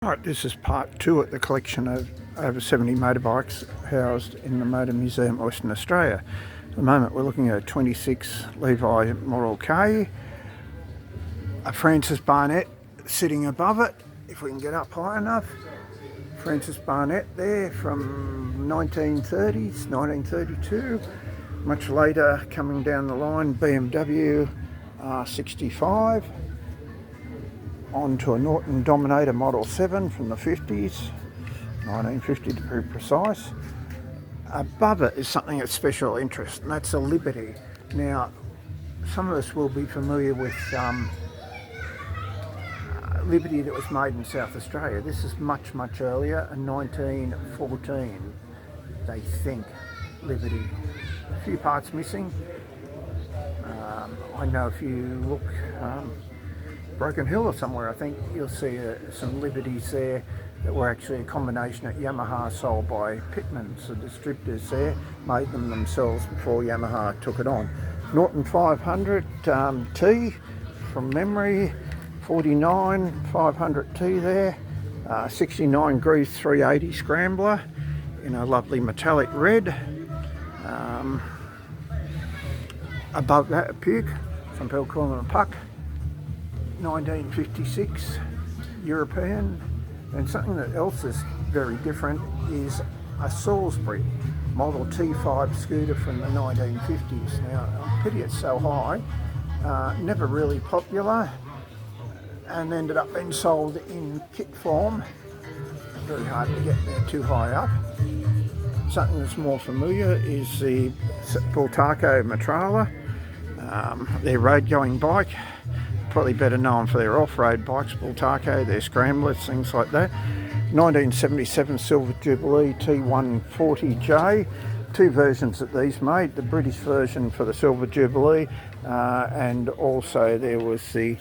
Right, this is part two at the collection of over 70 motorbikes housed in the Motor Museum of Western Australia. At the moment we're looking at a 26 Levi Model K, a Francis Barnett sitting above it, if we can get up high enough. Francis Barnett there from 1930s, 1932. Much later coming down the line, BMW R65. Onto a Norton Dominator Model 7 from the 50s, 1950 to be precise. Above it is something of special interest, and that's a Liberty. Now, some of us will be familiar with Liberty that was made in South Australia. This is much, much earlier, in 1914, they think, Liberty. A few parts missing. I know if you look Broken Hill or somewhere, I think you'll see some Liberties there that were actually a combination at Yamaha, sold by Pitmans, the distributors there, made them themselves before Yamaha took it on. Norton 500 T from memory, 49 500 T there, 69 Grease 380 Scrambler in a lovely metallic red. Above that, a Puke, some people call them a Puck. 1956 European, and something that else is very different is a Salisbury Model T5 scooter from the 1950s. Now, I pity it's so high, never really popular, and ended up being sold in kit form. Very hard to get there too high up. Something that's more familiar is the Bultaco Matrala, their road-going bike. Probably better known for their off-road bikes, Bultaco, their scramblers, things like that. 1977 Silver Jubilee T140J, two versions that these made, the British version for the Silver Jubilee, and also there was the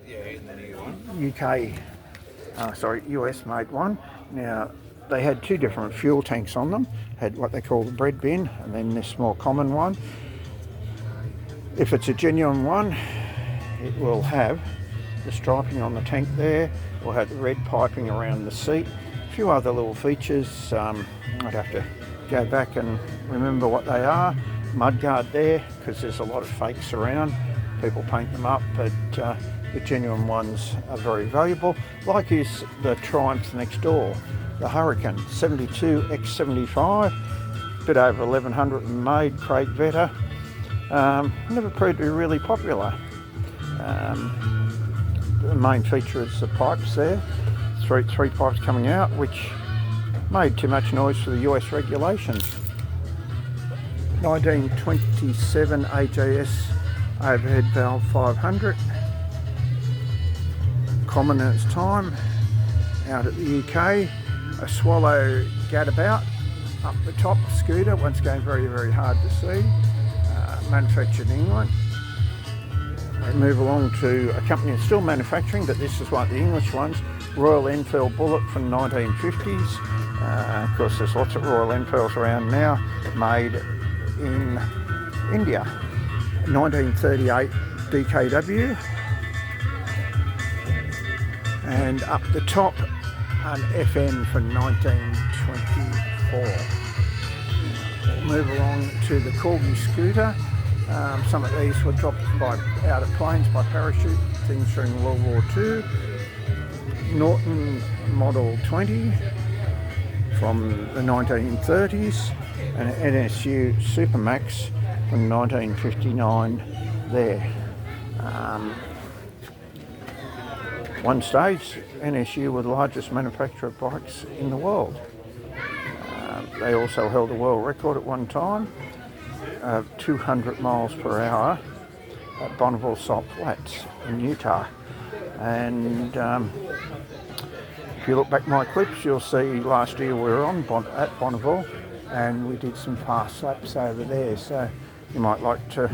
US made one. Now, they had two different fuel tanks on them, had what they call the bread bin, and then this more common one. If it's a genuine one, it will have the striping on the tank there, will have the red piping around the seat, a few other little features. I'd have to go back and remember what they are. Mudguard there, because there's a lot of fakes around, people paint them up, but the genuine ones are very valuable, like is the Triumph next door, the Hurricane 72 X75, bit over 1100 made, Craig Vetter. Never proved to be really popular. The main feature is the pipes there, three pipes coming out, which made too much noise for the US regulations. 1927 AJS overhead valve 500, common in its time, out at the UK. A Swallow Gadabout up the top scooter, once again very, very hard to see. Manufactured in England. We move along to a company that's still manufacturing, but this is one of the English ones, Royal Enfield Bullet from 1950s. Of course, there's lots of Royal Enfields around now, made in India. 1938 DKW, and up the top an FN from 1924. Move along to the Corgi scooter. Some of these were dropped out of planes by parachute, things during World War II. Norton Model 20 from the 1930s, and an NSU Supermax from 1959 there. One stage, NSU were the largest manufacturer of bikes in the world. They also held a world record at one time of 200 miles per hour at Bonneville Salt Flats in Utah. And if you look back my clips, you'll see last year we were at Bonneville, and we did some fast laps over there. So you might like to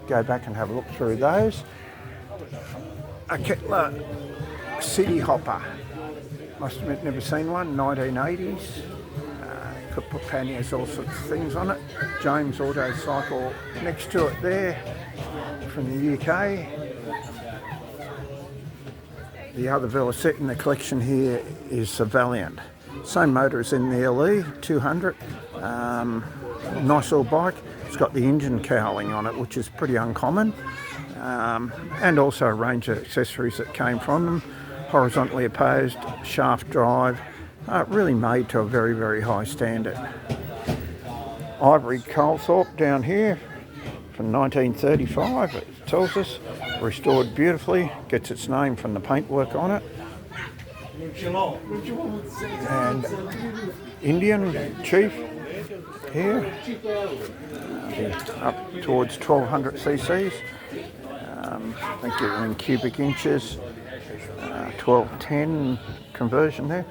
go back and have a look through those. A Kettler City Hopper. Must admit, never seen one, 1980s. Could put panniers, all sorts of things on it. James Auto Cycle next to it there from the UK. The other Velocette in the collection here is the Valiant. Same motor as in the LE 200. Nice little bike. It's got the engine cowling on it, which is pretty uncommon. And also a range of accessories that came from them. Horizontally opposed, shaft drive. Really made to a very, very high standard. Ivory Colethorpe down here from 1935, it tells us. Restored beautifully, gets its name from the paintwork on it. And Indian Chief here, up towards 1200 cc's. I think you're in cubic inches, 1210 conversion there.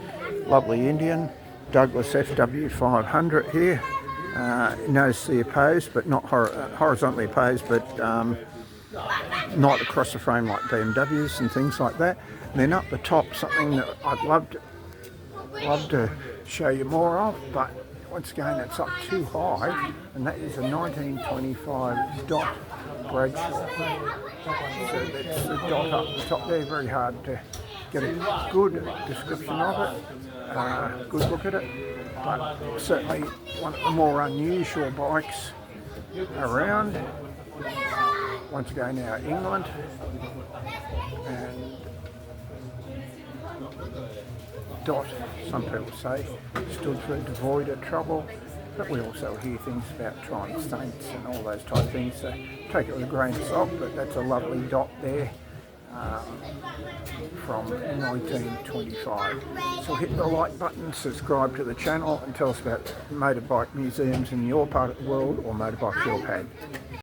Lovely Indian, Douglas FW 500 here. Notice the opposed, but not horizontally opposed, but not across the frame like BMWs and things like that. And then up the top, something that I'd love to show you more of, but once again it's up too high, and that is a 1925 Dot Bradshaw. So that's the dot up the top there. Very hard to get a good description of it, good look at it, but certainly one of the more unusual bikes around. Once again, our England, and Dot, some people say, stood for devoid of trouble, but we also hear things about trying saints and all those type of things, so take it with a grain of salt, but that's a lovely Dot there from 1925. So hit the like button, subscribe to the channel, and tell us about motorbike museums in your part of the world or motorbikes you've had.